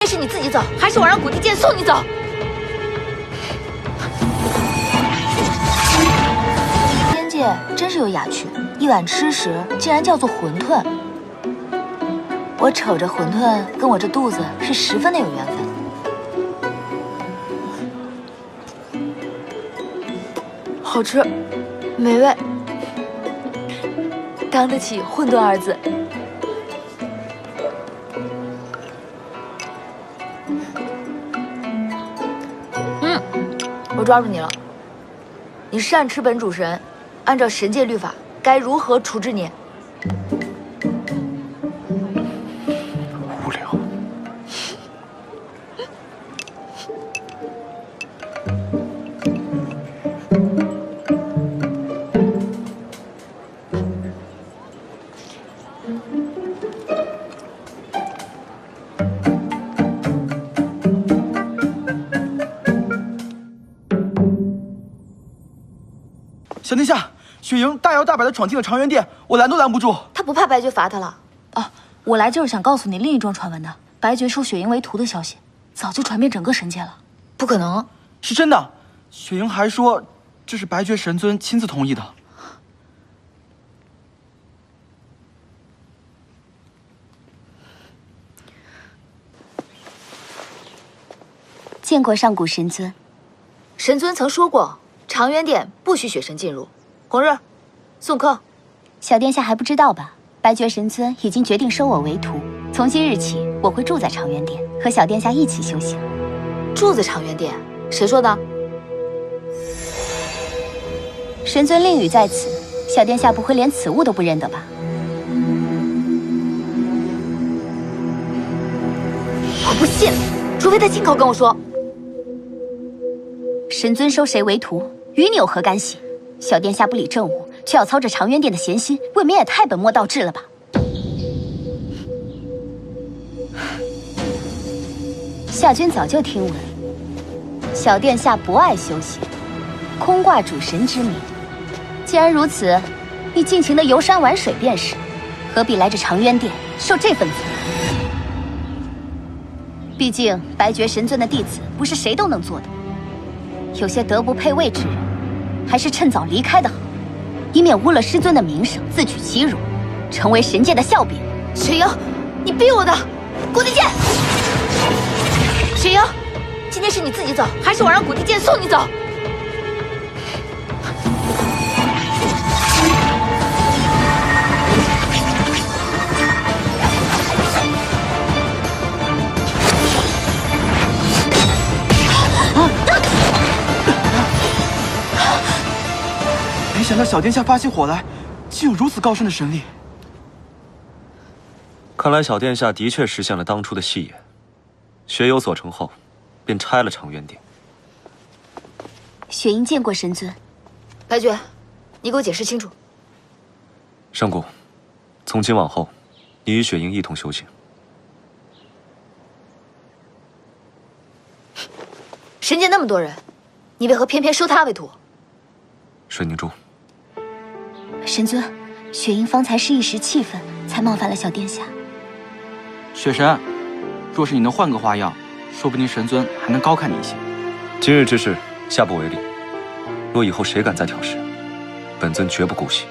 是你自己走，还是我让古地剑送你走？天界真是有雅趣，一碗吃食竟然叫做馄饨。我瞅着馄饨跟我这肚子是十分的有缘分。好吃，美味，当得起混沌二字。我抓住你了，你擅吃本主神，按照神界律法，该如何处置你？无聊。小殿下，雪莹大摇大摆地闯进了长元殿，我拦都拦不住。他不怕白绝罚他了？哦，我来就是想告诉你另一桩传闻的，白绝收雪莹为徒的消息，早就传遍整个神界了。不可能，是真的。雪莹还说这是白绝神尊亲自同意的。见过上古神尊。神尊曾说过，长元殿不许雪神进入。红日，送客。小殿下还不知道吧？白绝神尊已经决定收我为徒，从今日起，我会住在长元殿，和小殿下一起修行。住在长元殿？谁说的？神尊令语在此，小殿下不会连此物都不认得吧？我不信，除非他亲口跟我说。神尊收谁为徒，与你有何干系？小殿下不理政务，却要操着长元殿的闲心，未免也太本末倒置了吧？夏君早就听闻，小殿下不爱修行，空挂主神之名。既然如此，你尽情的游山玩水便是，何必来这长渊殿受这份罪？毕竟白绝神尊的弟子不是谁都能做的，有些德不配位之人，还是趁早离开的好，以免污了师尊的名声，自取其辱，成为神界的笑柄。雪莹，你逼我的！古地剑，雪莹，今天是你自己走，还是我让古地剑送你走？没想到小殿下发起火来，竟有如此高深的神力。看来小殿下的确实现了当初的戏言，学有所成后，便拆了长渊殿。雪莹见过神尊。白绝，你给我解释清楚。上古，从今往后，你与雪莹一同修行。神界那么多人，你为何偏偏收他为徒？水凝珠，神尊，雪莹方才是一时气愤，才冒犯了小殿下。雪神，若是你能换个花样，说不定神尊还能高看你一些。今日之事，下不为例。若以后谁敢再挑事，本尊绝不姑息。